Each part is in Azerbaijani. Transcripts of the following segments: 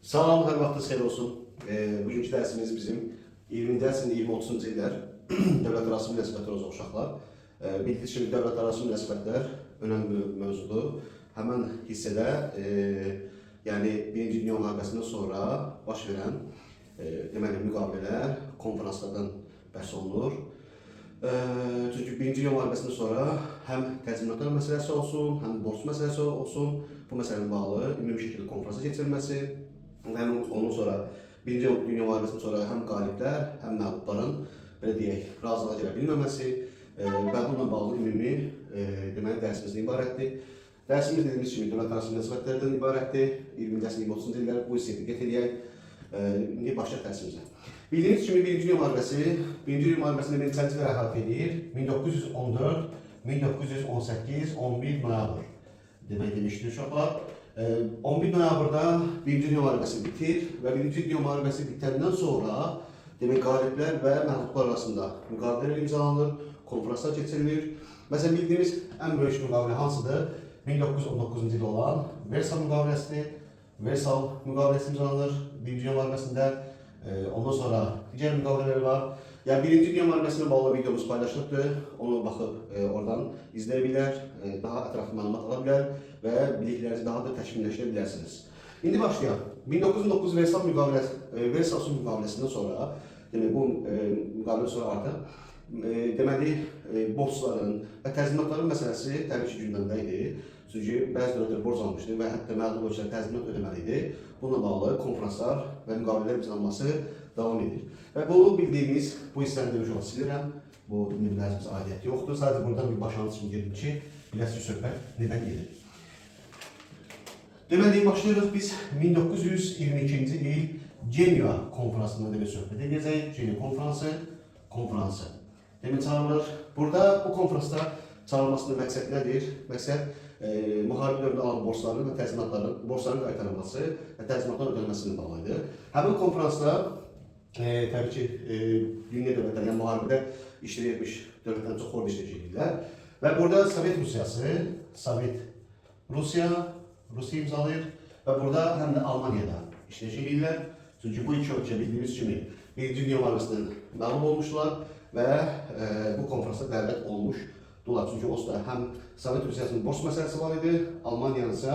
Salam, hər vaxtınız xeyir olsun. Bugünkü dərsimiz bizim 20-ci əsrin 20-30-cu illər dövlət arası münasibətlər üzrə uşaqlar. Bildiyiniz kimi dövlət arası münasibətlər önəmli mövzudur. Həmin hissədə, yəni Birinci Dünya müharibəsindən sonra baş verən deməli müqavilələr, konferanslardan bəhs olunur. Çünki Birinci Dünya müharibəsindən sonra həm təzminatlar məsələsi olsun, həm borc məsələsi olsun, bu məsələnin bağlı ümumi şəkildə konferansa keçirilməsi. Ondan sonra Birinci Dünya müharibəsindən sonra həm qaliblər, həm məğlubların belə deyək, razılığa gələ bilməməsi və bununla bağlı ümumi deməli dərsimizdən ibarətdir. Dərsimiz dediyimiz kimi dövlət arası münasibətlərdən ibarətdir. 20-ci əsrin 30-cu illər bu hissəyə qət edək. İndi başlayaq dərsimizə. Bildiyiniz kimi Birinci Dünya müharibəsində neçənci ilə əhatə edir? 1914, 1918, 11 noyabr demək demişdir uşaqlar. 11 noyabrda Birinci Dünya müharibəsi bitir və Birinci Dünya müharibəsi bitəndən sonra demək qaliblər və məğlublar arasında müqavilələr imzalanır, konferanslar keçirilir. Məsələn, bildiyimiz ən böyük müqavilə hansıdır? 1919-cu ildə olan Versal müqaviləsidir. Versal müqaviləsi imzalanır Birinci Dünya müharibəsində. Ondan sonra digər müqavilələr var. Yəni Birinci Dünya müharibəsinə bağlı videomuz paylaşılıbdır. Onu baxıb oradan izləyə bilər, daha ətraflı məlumat ala bilər və biliklərinizi daha da təkmilləşdirə bilərsiniz. İndi başlayaq. 1909 Versal müqaviləsindən sonra, demək bu müqavilədən sonra artıq deməli borcların və təzminatların məsələsi təbii ki gündəmdə idi. Çünki bəzi dövlətlər borc almışdı və hətta məğlub ölkələr təzminat ödəməli idi. Bununla bağlı konferanslar və müqavilələr imzalanması davam edir. Və bunu bildiyimiz bu hissəni demiş olaraq silirəm. Bu nümunəmizə aidiyyəti yoxdur. Sadəcə buradan bir başlanğıc kimi gedim ki, biləsiniz ki, söhbət nədən gedir. Deməli, başlayırıq biz 1922-ci il Ceneva konferansında demək söhbət edəcəyik. Ceneva konferansı demək çağırılır. Burada bu konferansda çağırılmasının məqsəd nədir? Məqsəd müharibə dövründə alan borcların və borcların qaytarılması və təzminatların ödənilməsinin bağlı idi. Həmin konferansda təbii ki, dünya dövlətləri, yəni müharibədə iştirak etmiş dövlətlərin çox orada iştirak edirlər. Və burada Sovet Rusiya imzalayır və burada həm də Almaniyada iştirak edirlər. Çünki bu iki ölkə bildiyimiz kimi Birinci Dünya müharibəsindən məğlub olmuşlar və bu konferansda dəvət olmuşdular. Çünki o da həm Sovet Rusiyasının borc məsələsi var idi, Almaniyanın isə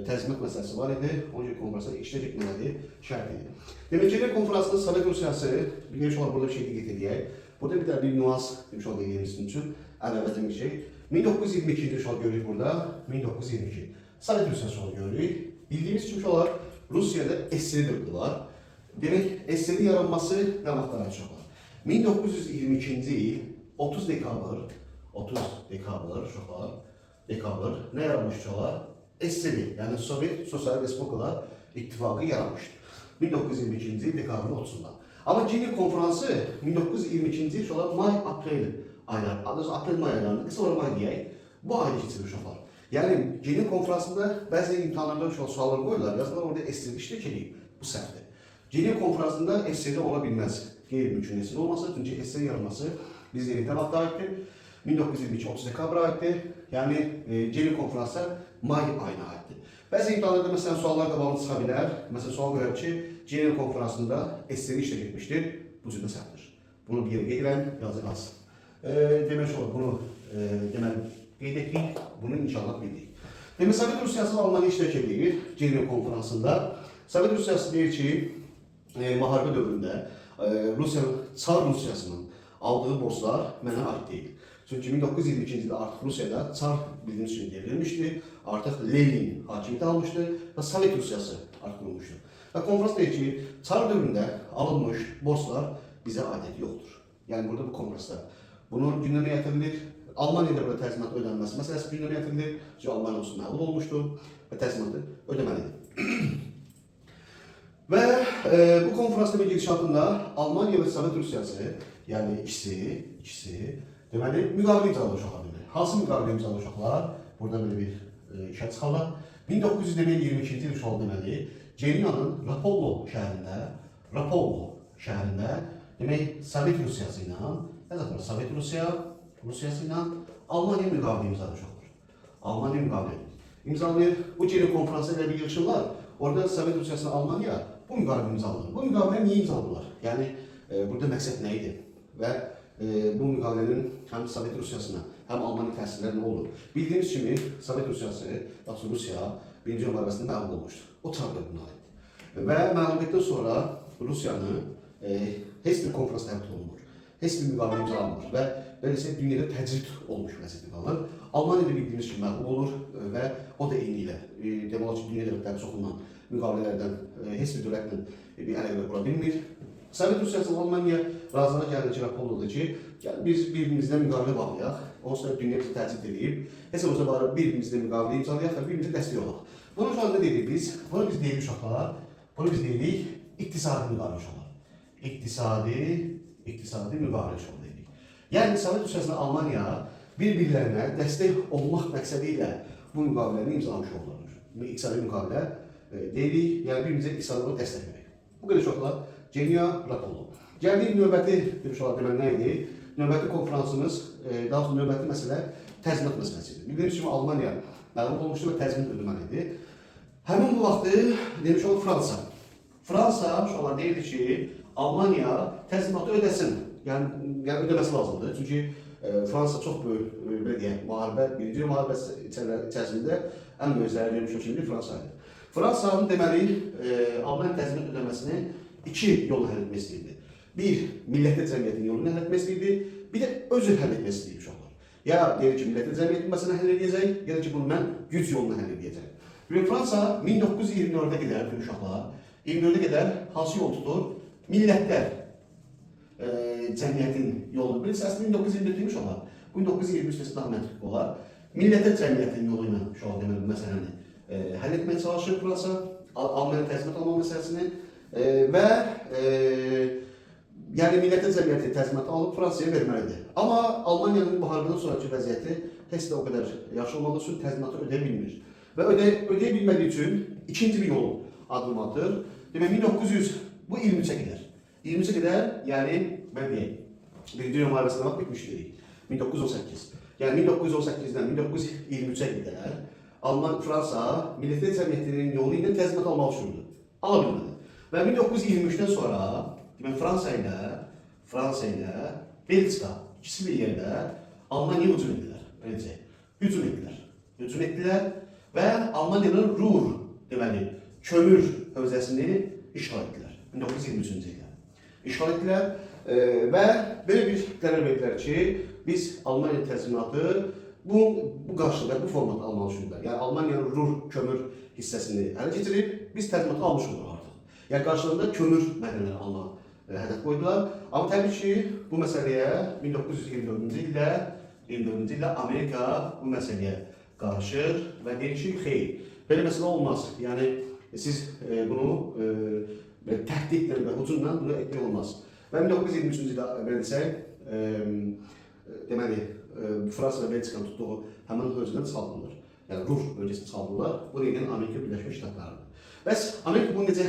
təzminat məsələsi var idi. Onun üçün konferansa iştirak etmələri şərt idi. Demək ki, konferansda Sovet Rusiyası, bilmiş olaraq burada bir şey qeyd edək. Burada bir də bir nüans demiş olaraq qeyd üçün əvvəlcə bir şey. 1922-ci il görürük burada, 1922. Sovet Rusiyası görürük. Bildiyimiz kimi olaraq Rusiyada SSR dövləti var. Demək, SSR yaranması nə vaxtlar açıqlar? 1922-ci il 30 dekabr nə yaranmış uşaqlar? SSR, yəni Sovet Sosial Respublikalar İttifaqı yaranmışdır. 1922-ci il dekabrın 30-da. Amma Ceneva konferansı 1922-ci il olaraq may-aprel ayları, adınız aprel-may aylarında, qısa olaraq may deyək, bu ayda keçirir uşaqlar. Yəni Ceneva konferansında bəzi imtahanlarda suallar qoyurlar, yazılar orada SSR iştirak edib, bu səhvdir. Ceneva konferansında SSR ola bilməz, qeyri-mümkün SSR olması, çünki SSR yaranması biz yerində vaxtda aiddir. 1922 30 dekabra aiddir. Yəni Ceneva konferansı may ayına aiddir. Bəzi imtahanlarda məsələn suallar qabağını çıxa bilər. Məsələn sual qoyur ki, Ceneva konferansında SSR iştirak etmişdir. Bu cürdə səhvdir. Bunu bir yerə qeyd edirəm, yazılmaz. Demək olar bunu deməli qeyd etdik. Bunu inşallah bildik. Demək Sovet Rusiyası və Almaniya iştirak edir Ceneva konferansında. Sovet Rusiyası deyir ki, müharibə dövründə Çar Rusiyasının aldığı borclar mənə aid deyil. Çünki 1922-ci ildə artıq Rusiyada Çar bildiyiniz kimi devrilmişdi, artıq Lenin hakimiyyəti almışdı və Sovet Rusiyası artıq olmuşdu. Və konferans deyir ki, Çar dövründə alınmış borclar bizə aidiyyəti yoxdur. Yəni burada bu konferansda bunu gündəmə yatırılır. Almaniyada burada təzminat ödənilməsi məsələsi gündəmə yatırılır. Çünki Almaniya olsun məğlub olmuşdu və təzminatı ödəməlidir. Və bu konferansda bir gedişatında Almaniya və Sovet Rusiyası, yəni ikisi deməli, müqavilə imzaladı uşaqlar. Hansı müqavilə imzaladı uşaqlar? Burada belə bir işə çıxarlar. 1922-ci il uşaq deməli, Cenevanın Rapallo şəhərində demək, Sovet Rusiyası ilə, Sovet Rusiyası ilə Almaniya müqavilə imzaladı uşaqlar. Almaniya müqavilə imzalayır. Bu Ceneva konferansında bir yığışırlar. Orada Sovet Rusiyasına Almanya bu müqavilə imzaladı. Bu müqavilə niyə imzaladılar? Yəni burada məqsəd nə idi? Və bu müqavilənin həm Sovet Rusiyasına, həm Almanya təsirləri nə oldu? Bildiyimiz kimi Sovet Rusiyası, daha doğrusu Rusiya Birinci Dünya müharibəsində məğlub olmuşdu. O Çar dövrünə aiddir. Və məğlubiyyətdən sonra Rusiyanı heç bir konfrans təqdim olunmur. Heç bir müqavilə imzalanmır və beləsə dünyada təcrid olmuş vəziyyətdə qalır. Almanya da bildiyimiz kimi məğlub olur və o da eyni ilə demək olar ki, dünya dövlətləri çoxundan müqavilələrdən heç bir dövlətlə bir əlaqə qura bilmir. Sovet Rusiyası Almanya razılığa gəldi ki, rapor oldu ki, biz birbirimizlə müqavilə bağlayaq, onsuz da dünya bizi təcrid edib, heç olmasa bari birbirimizlə müqavilə imzalayaq və bir-birimizə dəstək olaq. Bunu şu anda deyirik biz, bunu biz deyirik uşaqlar, bunu biz deyirik iqtisadi müqavilə uşaqlar. İqtisadi müqavilə uşaqlar deyirik. Yəni Sovet Rusiyasına Almanya bir-birlərinə dəstək olmaq məqsədi ilə bu müqaviləni imzalamış olurlar. İqtisadi müqavilə deyirik, yəni bir-birimizə iqtisadi olaraq dəstək vermək. Bu qədər uşaqlar Genya Rapolu. Gəldik növbəti demək nə idi? Növbəti konferansımız, daha sonra növbəti məsələ təzminat məsələsidir. Bildiyimiz kimi Almanya məğlub olmuşdu və təzminat ödəməlidir. Həmin bu vaxtı demiş oldu Fransa. Fransa uşaqlar deyirdi ki, Almanya təzminatı ödəsin. Yəni ödəməsi lazımdır. Çünki Fransa çox böyük belə deyək, müharibə, birinci müharibəsi içərisində ən böyük zərər vermiş ölkədir Fransaydı. Fransanın deməli Almanya təzminat ödəməsini iki yolla həll etmək istəyirdi. Bir, millətli cəmiyyətin yolunu həll etmək istəyirdi, bir də özü həll etmək istəyirdi uşaqlar. Ya deyir ki, millətli cəmiyyətin məsələni həll edəcək, ya da ki, bunu mən güc yolunu həll edəcək. Və Fransa 1924-ə qədər uşaqlar, 24-ə qədər hansı yol tutur? Millətlər cəmiyyətin yolu. Birisi əslində 1924 demiş olar. 1923 daha məntiqli olar. Millətlər cəmiyyətin yolu ilə uşaqlar deməli bu məsələni həll etməyə çalışır Fransa, Almanya təzminat alma məsələsini və yəni millətlər cəmiyyəti təzminatı alıb Fransaya verməlidir. Amma Almaniyanın müharibədən sonraki vəziyyəti heç də o qədər yaxşı olmadığı üçün təzminatı ödəyə bilmir. Və ödəyə bilmədiyi üçün ikinci bir yol addım atır. Demək 1900 bu 23-ə qədər. 23-ə qədər, yəni mən deyək, Birinci Dünya müharibəsində vaxt bitmişdir. 1918. Yəni 1918-dən 1923-ə qədər Fransa millətlər cəmiyyətinin yolu ilə təzminat almaq üçündür. Ala bilmədi. Və 1923-dən sonra Fransa ilə Belçika ikisi bir yerdə Almanyaya hücum etdilər. Hücum etdilər və Almanyanın Ruhr deməli kömür hövzəsini işğal etdilər. 1923-cü ildə. İşğal etdilər və belə bir qərar verdilər ki, biz Almanya təzminatı bu qarşılıqda, bu formatda almaq üçündür. Yəni Almaniyanın Ruhr kömür hissəsini ələ keçirib, biz təzminatı almış oluruq artıq. Yəni qarşılığında kömür mədənləri almaq hədəf qoydular. Amma təbii ki, bu məsələyə 1924-cü ildə Amerika bu məsələyə qarışır və deyir ki, xeyr, belə məsələ olmaz. Yəni siz bunu təhdidlə və hücumla bunu etmək olmaz. Və 1923-cü ildə belə desək, deməli, Fransa və Belçikanın tutduğu həmin hövzədən çıxaldırlar. Yəni Ruhr bölgəsini çıxaldırlar. Bu deyilən Amerika Birləşmiş Ştatlarıdır. Bəs Amerika bunu necə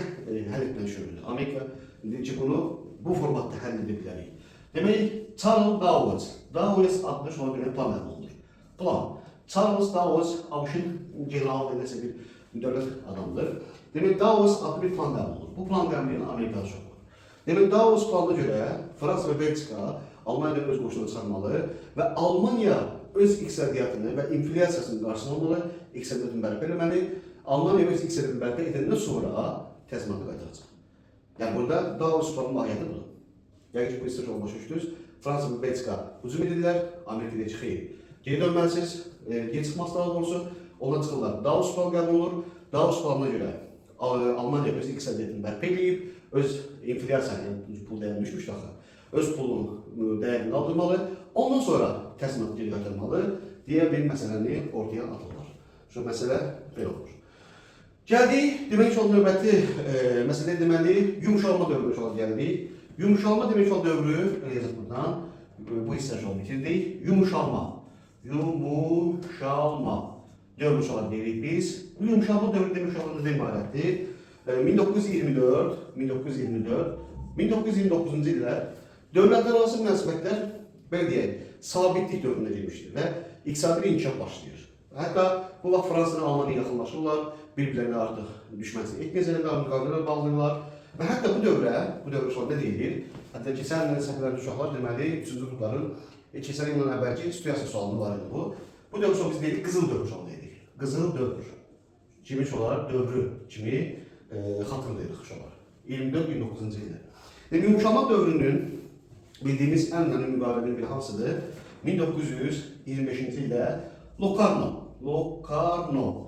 həll etmək düşünürdü? Amerika deyir ki, bunu bu formatda həll edə bilərik. Demək, Charles Dawes adlı şuna görə plan əldə olunur. Plan. Charles Dawes ABŞ-ın general və nəsə bir dövlət adamıdır. Demək, Dawes adlı bir plan əldə olunur. Bu plan əldə Amerikada çox var. Demək, Dawes planına görə Fransa və Belçika Almanya öz qoşunu çıxarmalı və Almanya öz iqtisadiyyatını və inflyasiyasının qarşısını almalı, iqtisadiyyatını bərpa etməli. Almanya öz iqtisadiyyatını bərpa edəndən sonra təzminatı qaytaracaq. Yəni burada Dawes planının mahiyyəti budur. Yəni ki, bu istəyir başa düşdünüz. Fransa və Belçika hücum edirlər, Amerika deyir ki, xeyr. Geri dönməlisiniz, geri çıxması daha doğrusu, ondan çıxırlar. Dawes planı qəbul olur. Dawes planına görə Almanya öz iqtisadiyyatını bərpa edib, öz inflyasiyanı, pul dəyərini düşmüşdür axı. Öz pulunu dəyərini qaldırmalı, ondan sonra təzminatı geri qaytarmalı deyə bir məsələni ortaya atırlar. Şu məsələ belə olur. Gəldik, demək ki, növbəti məsələ deməli, yumuşalma dövrü gəldik. Yumuşalma demək ki, dövrü, yazıq buradan, bu hissələr bitirdik. Yumuşalma dövrü deyirik biz. Bu yumuşalma dövrü demək ki, nə ibarətdir? 1929-cu illər dövlətlərarası münasibətlər belə deyək, sabitlik dövrünə girmişdir və iqtisadi bir inkişaf başlayır. Hətta bu vaxt Fransa ilə Almaniya yaxınlaşırlar, bir-birlərinə artıq düşmənçilik etməyəcəklər, müqavilələr bağlayırlar. Və hətta bu dövrə uşaqlar nə deyilir? Hətta keçən ilin səfərlərdə uşaqlar deməli, 3-cü qrupların keçən ilin əvvəlki situasiya sualını var idi bu. Bu dövr uşaq biz deyirik, qızıl dövr uşaq deyirik. Qızıl dövr. Kimi uşaqlar dövrü kimi xatırlayırıq uşaqlar. 24-29-cu ildə. Yumuşama dövrünün bildiyimiz ən önemli müqavilənin biri hansıdır? 1925-ci ildə Locarno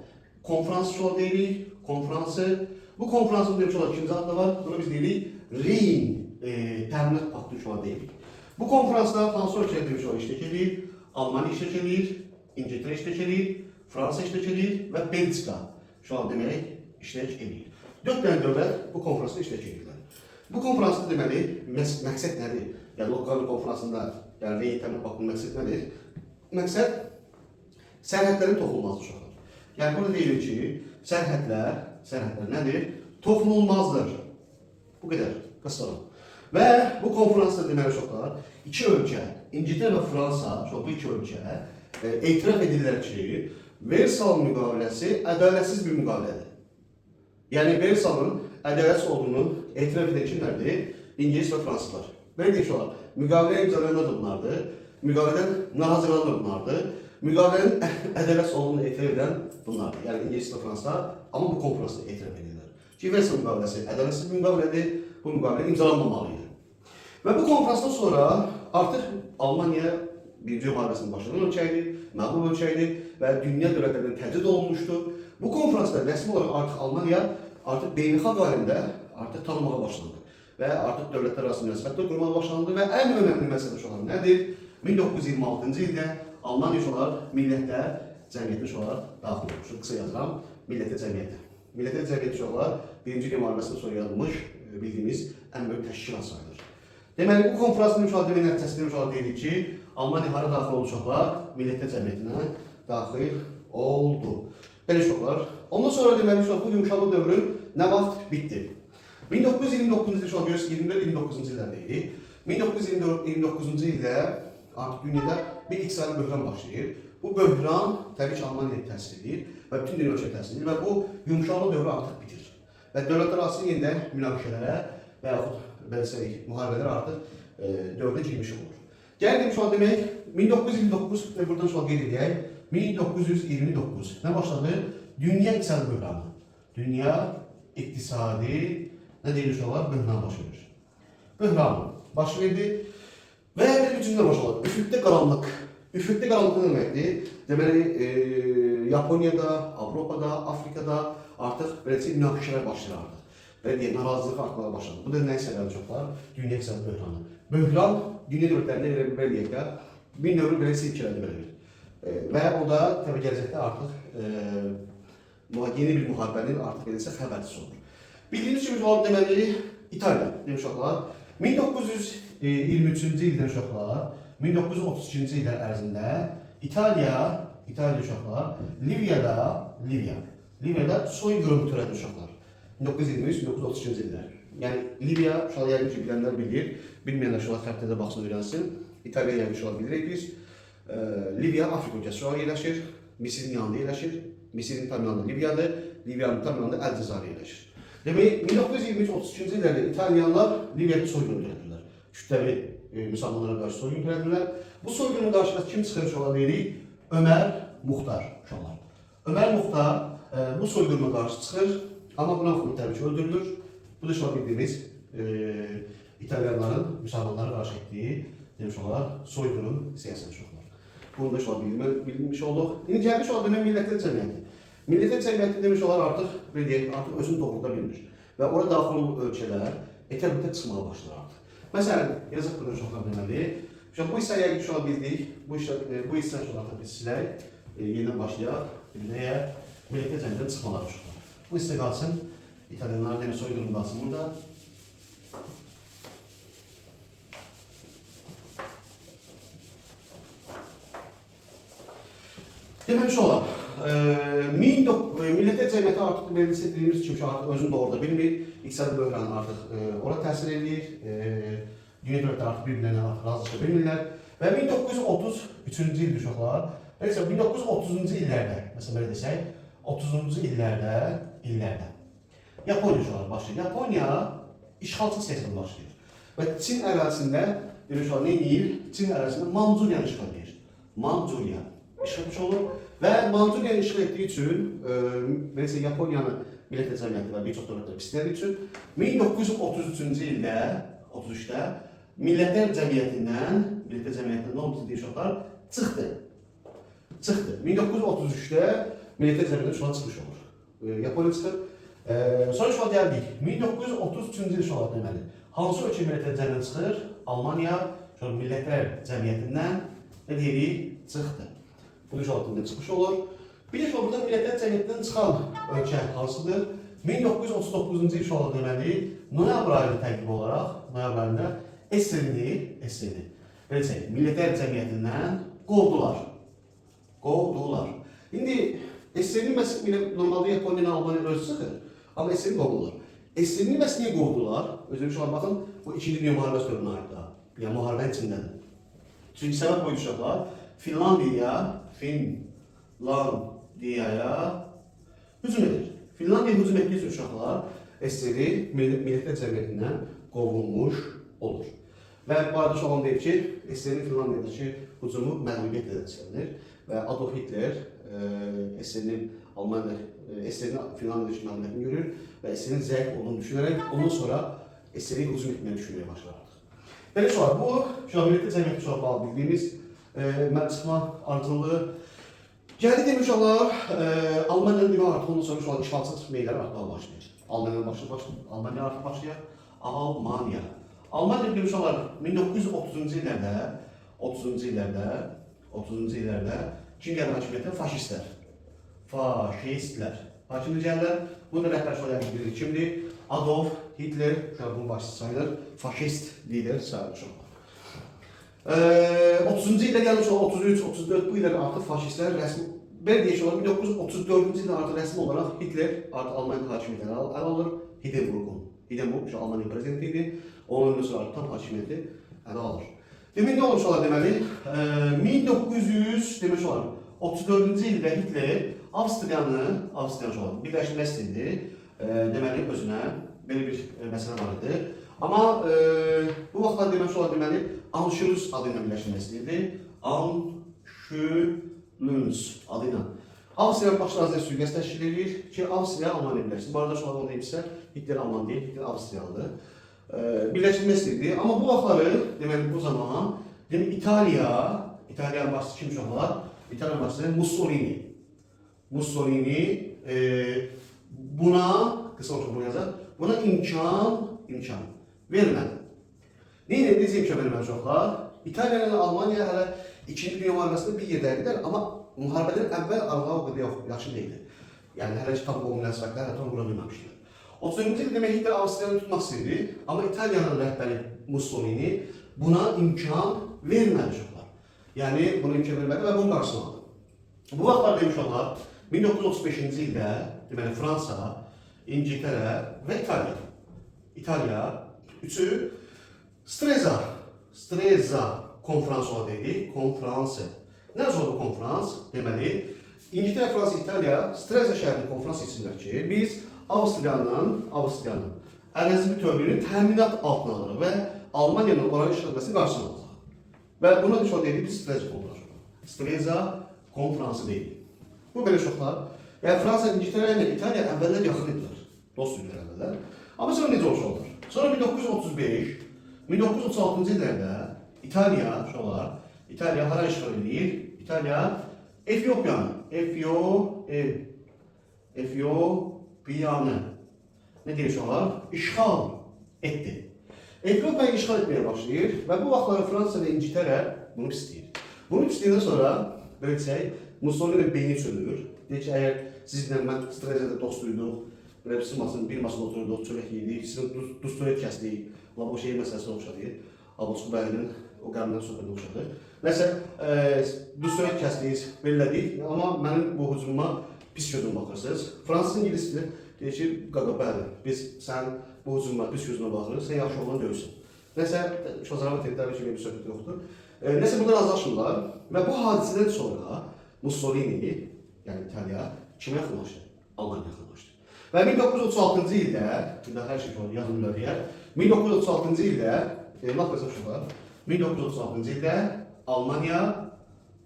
konferans uşaq deyirik, konferansı. Bu konferansın demiş olan ikinci adı var. Bunu biz deyirik Rhin təminat paktı uşaq deyirik. Bu konferansda hansı ölkələr demiş olan iştirak edir? Almanya iştirak edir, İngiltərə iştirak edir, Fransa iştirak edir və Belçika uşaq demək iştirak edir. 4 tane dövlət bu konferansda iştirak edirlər. Bu konferansda deməli məqsəd nədir? Yəni Locarno konferansında yəni Rhin təminat paktının məqsəd nədir? Məqsəd sərhədlərin toxunulmazı uşaqlar. Yəni burada deyilir ki, sərhədlər nədir? Toxunulmazdır. Bu qədər, qısaram. Və bu konferansda deməli uşaqlar, iki ölkə, İngiltərə və Fransa, bu iki ölkə etiraf edirlər ki, Versal müqaviləsi ədalətsiz bir müqavilədir. Yəni Versalın ədalətsiz olduğunu etiraf edən kimlərdir? İngilis və Fransızlar. Belə deyək olar, müqavilə imzalayanlar da bunlardır, müqavilədən narazı qalanlar bunlardır, müqavilənin ədalətsiz olduğunu etiraf edən bunlardır. Yəni İngilis və Fransızlar, amma bu konferansda etiraf edirlər. Ki Versal müqaviləsi ədalətsiz bir müqavilədir, bu müqavilə imzalanmamalıydı. Və bu konferansdan sonra artıq Almanya Birinci müharibəsinin başlanan ölkəydi, məğlub ölkəydi və dünya dövlətlərindən təcrid olunmuşdu. Bu konferansda rəsmi olaraq artıq Almanya artıq beynəlxalq aləmdə artıq tanınmağa başlandı və artıq dövlətlər arası münasibətlər qurmağa başlandı və ən önəmli məsələ olan nədir? 1926-cı ildə Almaniya uşaqlar millətə cəmiyyətə uşaqlar daxil olmuşdur. Qısa yazıram, millətə cəmiyyətə. Millətə cəmiyyət uşaqlar Birinci Dünya müharibəsindən sonra yaradılmış bildiyimiz ən böyük təşkilat sayılır. Deməli, bu konferansın müşahidənin nəticəsində uşaqlar deyirik ki, Almaniya hara daxil oldu uşaqlar? Millətə cəmiyyətinə daxil oldu. Belə uşaqlar. Ondan sonra deməli uşaqlar bu yumuşalma dövrü nə vaxt bitdi? 1929-cu il uşaqlar görürsünüz, 24-29-cu illərdəyik. 1929-cu ildə artıq dünyada bir iqtisadi böhran başlayır. Bu böhran təbii ki, Almaniyaya təsir edir və bütün dünya ölkəyə təsir edir və bu yumuşalma dövrü artıq bitir. Və dövlətlər arası yenidən münaqişələrə və yaxud müharibələr artıq dövrdə girmiş olur. Gəldim şu an demək, 1929 və buradan şu an qeyd edək, 1929 nə başladı? Dünya iqtisadi böhranı. Dünya iqtisadi, nə deyilir uşaqlar? Böhran baş verir. Böhran baş verdi və bir cümlə baş olur. Üfüqdə qaranlıq. Üfüqdə qaranlıq nə deməkdir? Deməli, Yaponiyada, Avropada, Afrikada artıq beləcə münaqişələr başlayır artıq. Belə deyək, narazılıq artmağa başladı. Bu da nə səbəbi uşaqlar? Dünya iqtisadi böhranı. Böhran dünya dövlətlərində belə deyək də, bir növü belə silkilədi belə bir. Və o da təbii gələcəkdə artıq yeni bir müharibənin artıq beləsə xəbərçisi olur. Bildiyiniz kimi deməli, İtaliya demiş uşaqlar, 1923-cü ildən uşaqlar, 1932-ci illər ərzində İtaliya uşaqlar, Liviyada soyqırım törədi uşaqlar. 1923-1932-ci illər. Yəni, Liviya, uşaqlar yəqin ki, bilənlər bilir, bilməyənlər uşaqlar xəritədə baxsın, öyrənsin. İtaliya yəqin uşaqlar bilirik biz. Liviya, Afrika ölkəsi uşaqlar yerləşir, Misirin yanında yerləşir. Misirin tam yanında Liviyadır, Liviyanın tam yanında Əlcəzair yerləşir. Demək, 1923-33-cü illərdə İtalyanlar Liviyada soyqırım törədirlər. Kütləvi müsəlmanlara qarşı soyqırım törədirlər. Bu soyqırımın qarşısında kim çıxır uşaqlar deyirik? Ömər Muxtar uşaqlar. Ömər Muxtar bu soyqırıma qarşı çıxır. Amma buna baxımı təbii ki, öldürülür. Bu da şuan bildiğimiz İtalyanların müsəlmanlara qarşı etdiyi demiş olar, soyqırım siyasəti uşaqlar. Bunu da şuan bilmiş olduq. İndi gəlmiş olan demək millətlər cəmiyyəti. Millətlər cəmiyyəti demiş olar artıq özünü doğrulda bilmir. Və orada daxil olan ölkələr etəbətə çıxmağa başlar artıq. Məsələn, yazıq burada uşaqlar deməli. Bu hissəyə yəqin uşaqlar bildik. Bu hissə uşaqlar biz silək, yenidən başlayaq. Millətlər cəmiyyətdən çıxmalar uşaqlar. Bu hissə qalsın, İtalyanlar demək soyqırım qalsın burada. Deməli şu olar, millətlər cəmiyyəti artıq dediyimiz kimi artıq özünü də orada bilmir, iqtisadi böhran artıq ora təsir edir, dünya dövlətləri artıq bir-birlərinə artıq razılaşa bilmirlər və 1933-cü ildə uşaqlar Neyse 1930-cu illərdə, məsələn belə desək, 30-cu illərdə Yaponiya şuarı başlayır. Yaponiya işğalçı siyasətə başlayır. Və Çin ərazisində demək olar, nə edir? Çin ərazisində Manchuriyanı işğal edir. Manchuriya işğal olur və Manchuriyanı işğal etdiyi üçün, belə Yaponiyanı millət cəmiyyəti və bir çox dövlətlər pislədiyi üçün 1933-cü ildə, 33-də Millətlər Cəmiyyətindən nə oldu deyə uşaqlar çıxdı. 1933-də Millətlər Cəmiyyətindən şu an çıxmış olur. Yaponiya çıxır. Sonra şu an gəldik. 1933-cü il şu an deməli. Hansı ölkə Millətlər Cəmiyyətindən çıxır? Almanya Millətlər Cəmiyyətindən nə deyirik? Çıxdı. Bu şu an çıxmış olur. Bir də burada Millətlər Cəmiyyətindən çıxan ölkə hansıdır? 1939-cu il şu an deməli, noyabr ayının təqib olaraq, noyabr ayında SSR-ni, belə deyək, Millətlər Cəmiyyətindən qovdular. İndi SSR-ni normalde Yaponiya, Almanya özü çıxır, amma SSR-ni qovdular. SSR-ni niyə qovdular? Özür dilərim, baxın, bu 2-ci Dünya müharibəsi dövrünə aiddir. Yəni müharibənin içindədir. Çünki səbəb buydu uşaqlar, Finlandiyaya hücum edir. Finlandiya hücum etdiyi üçün uşaqlar SSR-i Millətlər Cəmiyyətindən qovulmuş olur. Və bu arada şu an deyib ki, SSR-in Finlandiyadakı hücumu məğlubiyyətlə nəticələnir və Adolf Hitler SSR-in Finlandiyadakı məğlubiyyətini görür və SSR-in zəif olduğunu düşünərək ondan sonra SSR-i hücum etməyə düşünməyə başlar. Belə şu an bu, Millətlər Cəmiyyəti şu an bağlı bildiyimiz mənçıxma ardıcılığı gəldi demiş olar, Almaniyanın demək artıq ondan sonra şu an işğalçı meyilləri artmağa başlayır. Almaniya artıq başlayır. Almaniya demiş olar 1930-cu illərdə kim gəlir hakimiyyətə? Faşistlər. Hakimiyyətə gəlirlər. Bunu da rəhbər şöyle bilir. Kimdir? Adolf Hitler, bunun başçısı sayılır. Faşist lider sayılır. 30-cu ildə gəlmiş olan 33-34 bu illər artıq faşistlər rəsmi, belə deyək olar, 1934-cü ildə artıq rəsmi olaraq Hitler artıq Almanya hakimiyyətini ələ alır. Hindenburg Almanya prezidenti idi. Onun sonra tam hakimiyyəti ələ alır. Demək nə olmuş olar deməli? 1900 demiş olar, 34-cü ildə Hitler Avstriyanı birləşdirmək istəyirdi. Deməli özünə belə bir məsələ var idi. Amma bu vaxtlar demək olar deməli Anschluss adı ilə birləşdirmək istəyirdi. Anschluss adı ilə. Avstriya başlanğıcında sürgəs təşkil edir ki, Avstriya Almanya birləşdir. Bu arada şu an onu deyibsə, Hitler Alman deyil, Hitler Avstriyalıdır. Birləşdirmək istəyirdi. Amma bu vaxtları, deməli bu zaman, İtaliya başçısı kim uşaqlar? İtaliya başçısı Mussolini buna, qısa olacaq bunu yazaq, buna imkan vermədi. Neyə necə imkan vermədi uşaqlar? İtaliya ilə Almanya hələ 2-ci Dünya müharibəsində bir yerdəydilər, amma müharibədən əvvəl aralar o qədər yaxşı deyildi. Yəni hələ ki tam o münasibətlər tam qura bilməmişdilər. 30-cu ildə demək Hitler Avstriyanı tutmaq istəyirdi, amma İtaliyanın rəhbəri Mussolini buna imkan vermədi uşaqlar. Yəni buna imkan vermədi və bunun qarşısını aldı. Bu vaxtlar demiş olar 1935-ci ildə deməli Fransa, İngiltərə və İtaliya üçü Streza konferansı olaraq dedik, konferansı. Nə oldu konferans? Deməli, İngiltərə, Fransa, İtaliya Streza şəhərində konferans seçirlər ki, biz Avstriyanın ərazi bütövlüyünü təminat altına alırıq və Almaniyanın oranı işğalçısının qarşısını alırıq. Və buna düşən dedik, biz Streza konferansı. Streza konferansı deyil. Bu belə uşaqlar. Yəni Fransa, İngiltərə ilə İtaliya əvvəllər yaxın idilər. Dost idilər əvvəllər. Amma sonra necə olmuş olur? Sonra 1935, 1936-cı illərdə İtaliya hara işğal edir? İtaliya Efiopiyanı nə deyir uşaqlar? İşğal etdi. Efiopiyanı işğal etməyə başlayır və bu vaxtlar Fransa və İngiltərə bunu istəyir. Bunu istəyəndən sonra, belə desək, Mussolini beyni çölür. Deyir ki, əgər sizlə mən Strezada dost duyduq, bir masada oturduq, çörək yedik, sizin dusturiyyət kəsdik, o şey məsələsinə oxşadır. Abosku bəyinin o qəmdən söhbətinə oxşadır. Nəsə, dusturiyyət kəsdik, bellədik, amma mənim bu hücumuma pis gözünə baxırsınız. Fransız İngilizdir, deyir ki, qaqa bəli, biz sən bu hücumuma pis gözünə baxırıq, sən yaxşı olan döyürsün. Nəsə, çox zarafat etdilər ki, bir söhbət yoxdur. Nəsə, bundan razılaşırlar və bu hadisədən sonra Mussolini, yəni İtaliya kimə yaxınlaşdı? Almaniya yaxınlaşdı. Və 1936-cı ildə, bir də hər şey yazılır lövhəyə, 1936-cı ildə, laf yazmışlar, 1936-cı ildə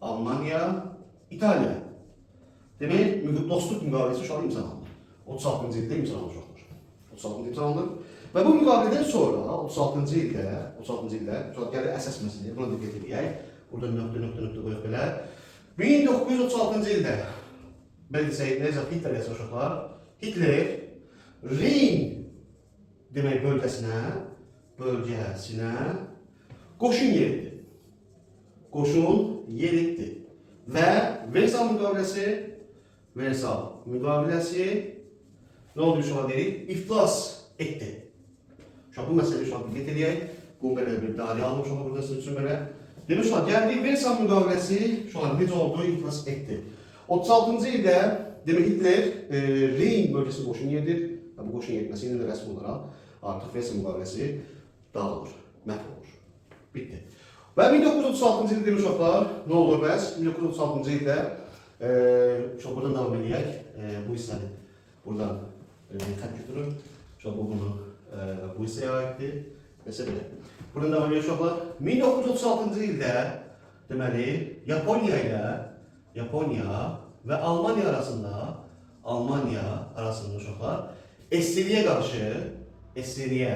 Almaniya, İtaliya. Demək, dostluq müqaviləsi uşağı imzalandı. 36-cı ildə imzalanmış olmuş. 36-cı imzalandı. Və bu müqavilədən sonra 36-cı ildə, sonra gəlir əsas məsələyə, buna diqqət edək. Burada nöqtə qoyaq belə. 1936-cı ildə, belə desək, necə Hitler yazır uşaqlar, Hitler Rin demək bölgəsinə qoşun yeritdi. Və Versal müqaviləsi nə oldu uşaqlar deyirik? İflas etdi. Bu məsələyə uşaq diqqət edək. Bu belə bir dairə almış olur burada sizin üçün belə. Demək uşaq, gəldik Versal müqaviləsi uşaqlar necə oldu? İflas etdi. 36-cı ildə demək Hitler Rin bölgəsinə qoşun yedir. Bu qoşun yeritməsi ilə də rəsmi olaraq artıq Versal müqaviləsi dağılır, məhv olur. Bitti. Və 1936-cı ildə demək uşaqlar, nə olur bəs? 1936-cı ildə buradan davam edək. Bu hissəni buradan xət götürür. Bu hissəyə aiddir. Məsələ belə. Buradan davam edək uşaqlar. 1936-cı ildə deməli Yaponiya və Almaniya arasında uşaqlar SSR-yə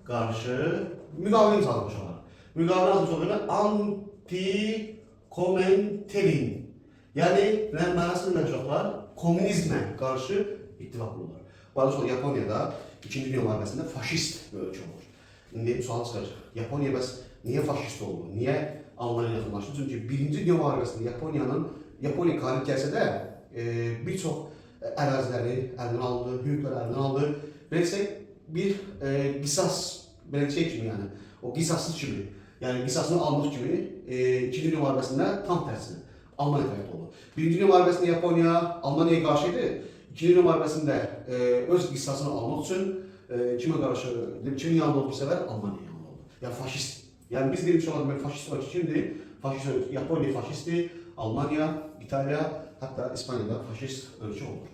qarşı müqavilə imzalanmış uşaqlar. Müqavilə imzalanmış anti-komintern. Yəni mənasını uşaqlar komünizmə qarşı ittifaq qururlar. Bazı Yaponiyada 2-ci Dünya müharibəsində faşist ölkə olur. İndi sual çıxır. Yaponiya bəs niyə faşist oldu? Niyə Almaniya yaxınlaşdı? Çünki 1-ci Dünya müharibəsində Yaponiya qalib gəlsə də bir çox əraziləri əlindən aldı, hüquqları əlindən aldı. Beləcək bir qisas, belə şey kimi yəni, o qisaslı kimi, yəni qisasını almış kimi 2-ci Dünya müharibəsində tam tərsinə Almaniya tərəf oldu. 1-ci Dünya müharibəsində Yaponiya Almaniyaya qarşı idi. 2-ci Dünya müharibəsində öz qisasını almaq üçün kimə qarşı, kimin yanında oldu bu səfər? Almaniya yanında oldu. Yəni faşist. Yəni biz demiş olalım, faşist ölkə kimdir? Faşist ölkə. Yaponiya faşistdir, Almaniya, İtaliya, hətta İspaniyada faşist ölkə olur.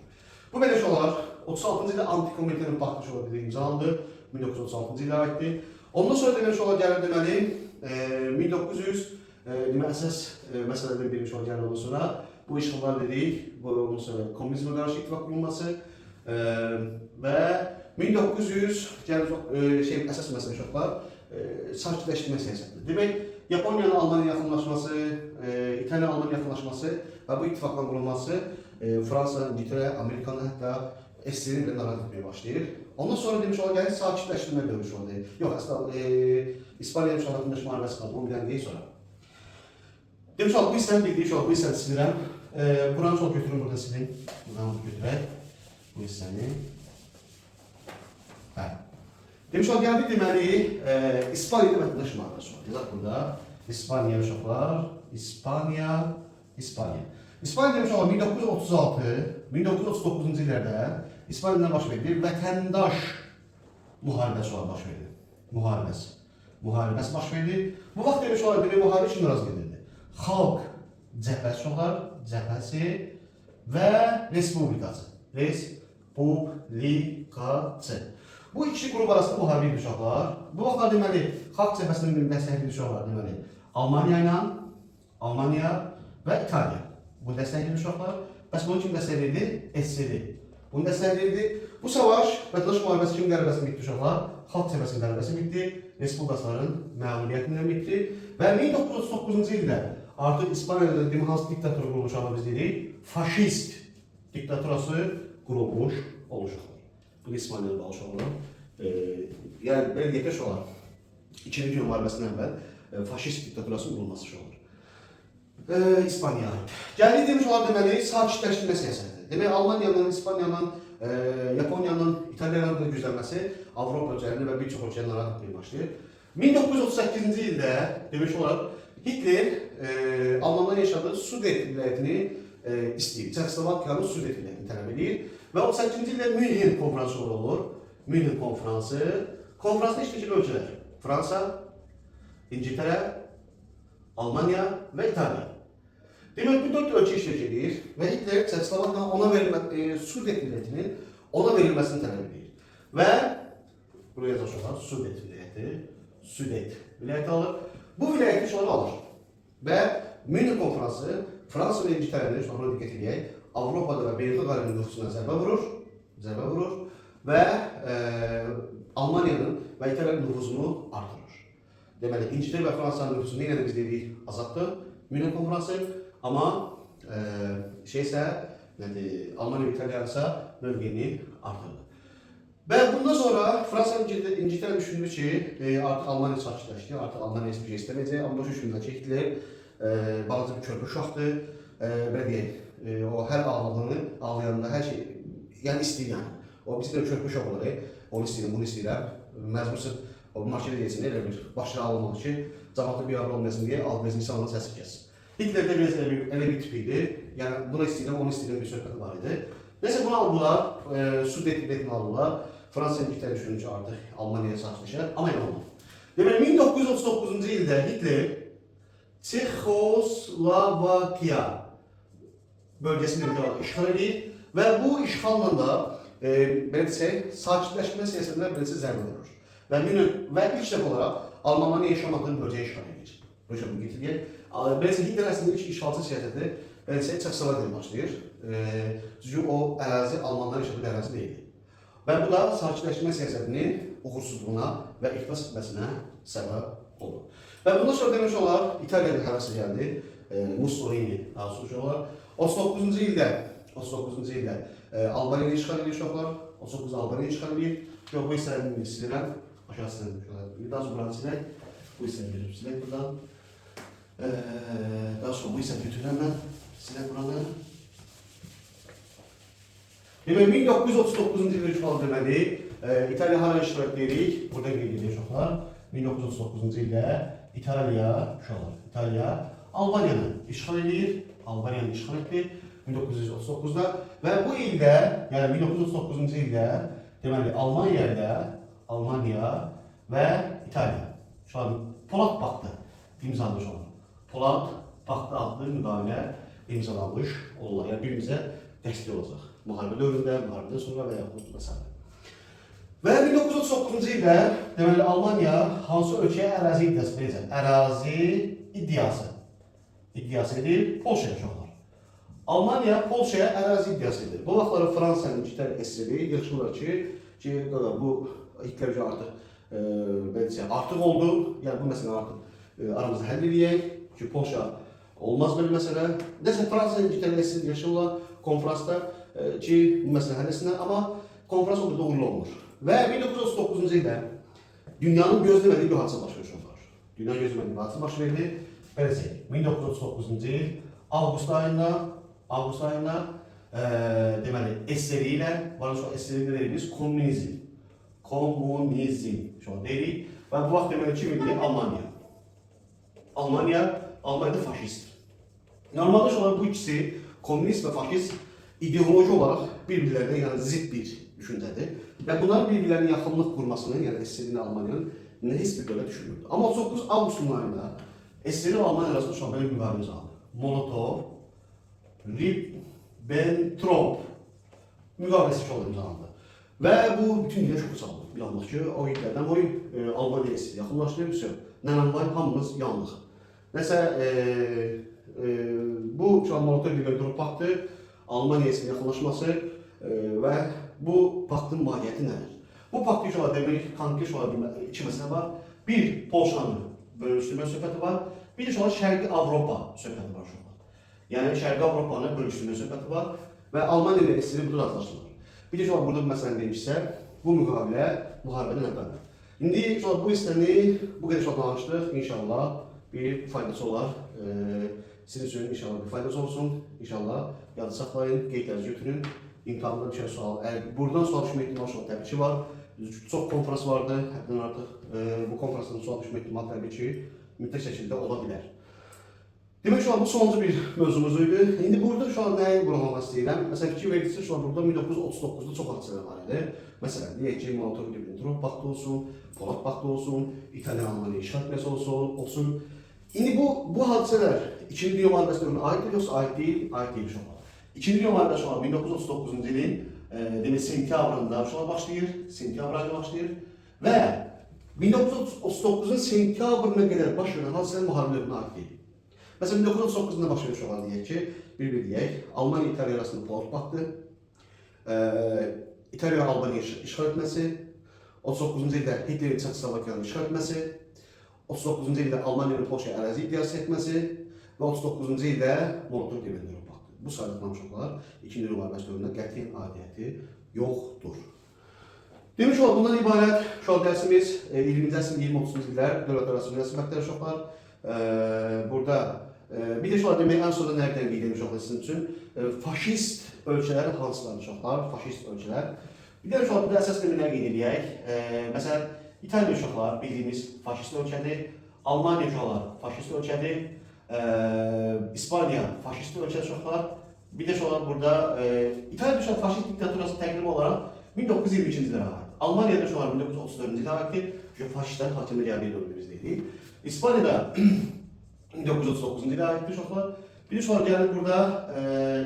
Bu belə olar. 36-cı ildə anti-komintern paktı imzalandı. 1936-cı ilə aiddir. Ondan sonra demiş olar gəlir deməli 1900 demək əsas məsələdən bir işğal gəlir ondan sonra bu işğallar dedik, ondan sonra komünizmə qarşı ittifaq qurulması və 1900 gəlir əsas məsələ uşaqlar sakitləşdirmə siyasətidir. Demək Yaponiyanın Almaniya yaxınlaşması, İtaliyanın Almaniya yaxınlaşması və bu ittifaqla qurulması Fransa, İngiltərə, Amerikanı hətta SSR-ni belə narahat etməyə başlayır. Ondan sonra demiş olar gəlir sakitləşdirmə dövrü oldu. Yox, əslində İspaniya müharibəsində müharibəsi qaldı, onu bilən deyil sonra. Demiş olar, bu hissəni bildiyi bu hissəni silirəm. Buranı çox götürün, burada silin. Buradan götürək bu hissəni. Demiş olar, gəldik deməli İspaniyada vətəndaş müharibəsi var. Yazaq burada İspaniya uşaqlar, İspaniya. İspaniya demiş olar 1936-1939-cu illərdə İspaniyada baş verdi. Vətəndaş müharibəsi var baş verdi. Müharibəsi baş verdi. Bu vaxt demiş olar, müharibə kimi rast gedirdi. Xalq cəbhəsi və respublikası. Bu iki qrup arasında müharibə edir uşaqlar. Bu vaxtlar deməli xalq cəbhəsinin dəstəkli uşaqlar deməli Almaniya və İtaliya. Bu dəstəkli uşaqlar. Bəs bunun kim dəstəkləyirdi? SSR. Bunu dəstəkləyirdi. Bu savaş vətəndaş müharibəsi kimin qələbəsi bitdi uşaqlar? Xalq cəbhəsinin qələbəsi bitdi. Respublikaların məğlubiyyətindən bitdi. Və 1939-cu ildə artıq İspaniyada hansı diktator qurulmuş amma biz dedik, faşist diktatorası qurulmuş olacaqlar. Bu İspaniyada bağlı olan, yəni belə deyək ki, olar. 2-ci Dünya müharibəsindən əvvəl faşist diktatorasının qurulması olur. İspaniya. Gəldik demiş olar deməli sakitləşdirmə siyasəti. Demək Almaniyanın, İspaniyanın, Yaponiyanın, İtaliyanın da güclənməsi Avropa ölkələrini və bir çox ölkələri narahat etməyə başlayır. 1938-ci ildə demiş olar Hitler Almandan yaşadığı Sudet vilayətini istəyir. Çexoslovakiyanın Sudet vilayətini tələb edir. Və 38-ci ildə Münhen konfransı olur. Münhen konfransı. Konfransda iştirak ölkələr. Fransa, İngiltərə, Almaniya və İtaliya. Demək bu 4 ölkə iştirak edir və Hitler Çexoslovakiyanın ona verilməsi, Sudet millətinin ona verilməsini tələb edir. Və buraya yazmışlar, Sudet vilayəti, Sudet vilayəti alır. Bu vilayəti sonra alır. Və Münih konfransı Fransa və İngiltərənin, sonra diqqət edək, Avropada və beynəlxalq aləmin nüfusuna zərbə vurur və Almaniyanın və İtaliyanın nüfusunu artırır. Deməli, İngiltərə və Fransanın nüfusunu yenə də biz dedik azaltdı Münih konfransı, amma Almanya və İtaliya isə mövqeyini artırdı. Və bundan sonra Fransa və İngiltərə düşündü ki, artıq Almaniya sakitləşdi, artıq Almaniya heç bir şey istəməyəcək, amma başa düşdülər ki, Hitler balaca bir körpü uşaqdır, belə deyək, o hər ağladığını, ağlayanda hər şey, yəni istəyir yəni. O biz də körpü uşaq olaraq, onu istəyirəm, bunu istəyirəm, məcbursun, o marşədə deyilsin, elə bir başına alınmaq ki, cəmatı bir avro olmayasın deyə, alıb insanların səsi kəssin. Hitler də elə bir tip idi, yəni buna istəyirəm, onu istəyirəm bir söhbəti var idi. Neyse bunu aldılar, Sudet millətini aldılar. Fransa İngiltərə düşündü ki, artıq Almaniyaya sakitləşər, amma yanılmadı. Deməli, 1939-cu ildə Hitler Çexoslovakiya bölgesini işğal edir və bu işğalla da belə desək, sakitləşmə siyasətində belə zərbə vurur. Və ilk dəfə olaraq Almanların yaşamadığı bölgəyə işğal edir. Böyle getirilir. Böylece Hitler aslında ilk işğalçı siyaseti böylece Çexoslovakiyadan başlayır. Çünkü o ərazi Almanların yaşadığı ərazi değildi. Və bu da sakitləşmə siyasətinin uğursuzluğuna və iflas etməsinə səbəb oldu. Və bundan sonra demiş olar, İtaliya'da həvəsi gəldi. Mussolini daha sonra olar. 39-cu ildə Albaniyanı işğal edir uşaqlar. 39 Albaniyanı işğal edir. Bu hissələrini silirəm. Aşağısını daha sonra buranı silək. Bu hissəni verib silək buradan. Daha sonra bu hissəni götürürəm mən. Silək buranı. Demək 1939-cu ildə işğal deməli, İtaliya hara iştirak edirik? Burada qeyd edirik uşaqlar. 1939-cu ildə İtaliya Albaniyanı işğal edir. Albaniyanı işğal etdi 1939-da və bu ildə, yəni 1939-cu ildə deməli Almaniya və İtaliya şu an Polat Paktı imzalamış olur. Polat Paktı adlı müqavilə imzalanmış olurlar. Yəni birimizə dəstək olacaq. Müharibə dövründə, müharibədən sonra və yaxud məsələ. Və 1939-cu ildə deməli Almaniya hansı ölkəyə ərazi iddiası verəcək? Ərazi iddiası edir Polşaya uşaqlar. Almaniya Polşaya ərazi iddiası edir. Bu vaxtları Fransanın İngiltərə SSR yığışırlar ki, bu Hitler artıq oldu. Yəni bu məsələ artıq aramızda həll edək ki, Polşa olmaz belə məsələ. Nəsə Fransa İngiltərə SSR yığışırlar konferansda ki, bu məsələ həll etsinlər, amma konferans orada uğurlu olmur. Və 1939-cu ildə dünyanın gözləmədiyi bir hadisə baş verir. Dünyanın gözləmədiyi bir hadisə baş verdi. Belə deyək, 1939-cu il avqust ayında deməli SSR ilə, SSR ilə deyilimiz kommunizm şu an deyirik. Və bu vaxt deməli kim idi? Almanya'da faşist. Normalde şu an bu ikisi komünist və faşist ideoloji olarak birbirlerine yani zıt bir düşüncedir. Ve bunların birbirlerine yakınlık kurmasını yani SSR'nin Almanya'nın heç bir dövlət düşünmürdü. Ama 39 Ağustos'un ayında SSR ve Almanya arasında şu an böyle bir müqavilə imzalandı. Molotov-Ribbentrop müqaviləsi şu an imzalandı. Ve bu bütün dünya şoku saldı. Bir anlıq ki, o illərdən Almanya SSR yaxınlaşdı. Nənəm var, hamımız yanlıq. Nəsə, bu şu an Molotov-Ribbentrop paktı, Almanya SSR yaxınlaşması ve bu paktın mahiyyəti nədir? Bu paktı şu an demək, konkret şu an iki məsələ var. Bir, Polşanın bölüşdürmə söhbəti var. Bir de şu an Şərqi Avropa söhbəti var şu an. Yəni Şərqi Avropanın bölüşdürmə söhbəti var və Almanya ilə SSR burada razılaşdılar. Bir de şu an burada bir məsələ deyilmişsə, bu müqavilə müharibədən əvvəldir. İndi şu an bu hissəni bu qədər çox danışdıq. İnşallah bir faydası olar. Sizin üçün inşallah bir faydası olsun. İnşallah yadda saxlayın, qeydlərinizi götürün. İmtahanda bir şey sual. Buradan sual düşmə ihtimalı şu an təbii ki var. Çox konferans vardı, həddən artıq bu konferansdan sual düşmə ihtimalı təbii ki mütləq şəkildə ola bilər. Demək şu an bu sonuncu bir mövzumuzuydu. İndi burada şu an nəyi vurğulamaq istəyirəm? Məsələn, fikir verirsə şu an burada 1939'da çox hadisələr var idi. Məsələn, deyək ki, Molotov-Ribbentrop paktı olsun, Polat paktı olsun, İtalyan Almanya işğal etməsi olsun. İndi bu hadiseler 2. Dünya Müharibesi dövrünə aiddir yoxsa aid değil? Aid değil uşaqlar. 2. Dünya Müharibesi uşaqlar 1939-cu ilin demək sentyabrında uşaqlar başlayır, sentyabr ayında başlayır və 1939-un sentyabrına qədər baş verən hadisələr müharibə dövrünə aid deyil. Məsələn 1939-da baş verən uşaqlar deyək ki, bir deyək, Almaniya İtaliya arasında Polad paktı, İtaliya Albaniya işğal etməsi, 39-cu ildə Hitlerin Çekoslovakiyanın işğal etməsi, 39-cu ildə Almaniyanın Polşaya ərazi iddiası etməsi və 39-cu ildə Molotov-Ribbentrop paktı. Bu sayılan uşaqlar 2. Dünya Müharibəsi dövründə qətiyyən aidiyyəti yoxdur. Demiş olalım, bundan ibarət şu an dərsimiz 20-ci əsrin 20-30-cu illər dövlət arası münasibətlər uşaqlar. Burada bir də şu an demək ən sonunda nədən qeyd etmiş uşaqlar sizin üçün faşist ölkələr hansılar uşaqlar, faşist ölkələr. Bir də şu an burada əsas bir nə qeyd edək. Məsələn, İtaliya uşaqlar bildiyimiz faşist ölkədir, Almaniya uşaqlar faşist ölkədir, İspaniya faşist ölkə uşaqlar. Bir də şu an burada İtaliya uşaq faşist diktaturası təqdim olaraq 1922-ci illərə aid. Almaniyada şu an 1934-cü ilə aiddir. Faşistlərin hakimliyi gəldiyi dövrümüz deyilik. İspaniyada 1939-cu ilə aiddir uşaqlar. Bir də şu an gəlir burada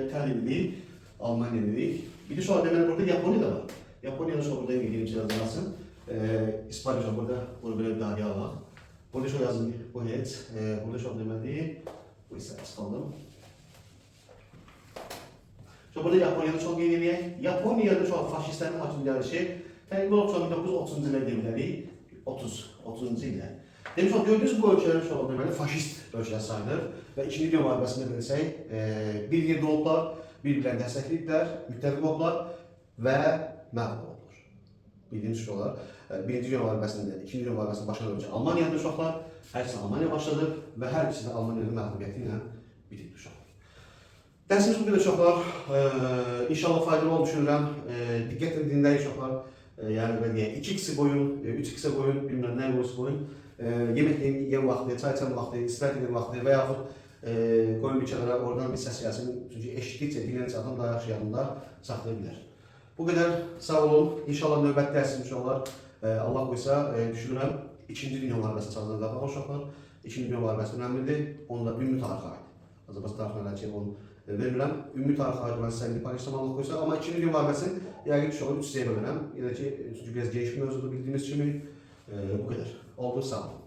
İtaliya dedik, Almaniya dedik. Bir də şu an deməli burada Yaponiya da var. Yaponiyada şu an burada qeyd edilmiş yazılmasın. İspaniya burada bunu böyle bir daha alaq. Burada şu yazın bu heç. Burada şu an deməli bu isə asfaltım. Burada Yaponya'da çok qeyd edək. Yaponya'da şu an faşistlərin hakim gəlişi təqribən olarak şu an 1930-cu illər deməli 30-cu illər. Demiş olalım, gördüğünüz bu ölkələr şu an deməli faşist ölkələr sayılır və 2. Dünya Müharibəsində bilsək bir yerdə olublar, bir-birlərini dəstəkləyiblər, müttəfiq olublar və məğlub olublar. Bildiyiniz şey olar. 1. Dünya Müharibəsində, 2. Dünya Müharibəsində başlayan ölkə Almaniyadır uşaqlar. Hər ikisi Almaniya başladı və hər ikisi də Almaniyanın məğlubiyyəti ilə bitirdi uşaqlar. Dərsimiz bu qədər uşaqlar. İnşallah faydalı olduğunu düşünürəm. Diqqətlə dinləyin uşaqlar. Yəni belə deyək, 2x qoyun, 3x qoyun, bilmirəm nə qoyusu qoyun. Yemək yeyən vaxtı, çay içən vaxtı, istirahət edən vaxtı və yaxud qoyun bir kənara oradan bir səs gəlsin. Çünki eşitdikcə dinləyən adam daha yaxşı yanında saxlaya bilər. Bu qədər sağ olun. İnşallah növbəti dərsimiz uşaqlar. Allah qoysa düşünürəm 2. Dünya Müharibəsinin çağırdığı qabağa uşaqlar. 2. Dünya Müharibəsi önəmlidir. Onda ümumi tarixə aid. Azərbaycan tarixinə ki onu verirəm. Ümumi tarixə aid olan sizə paylaşsam Allah qoysa. Amma 2. Dünya Müharibəsini yəqin ki, 3 hissəyə bölürəm. Yəni ki, çünki biraz geniş bir mövzudur bildiyimiz kimi. Bu qədər. Oldu, sağ olun.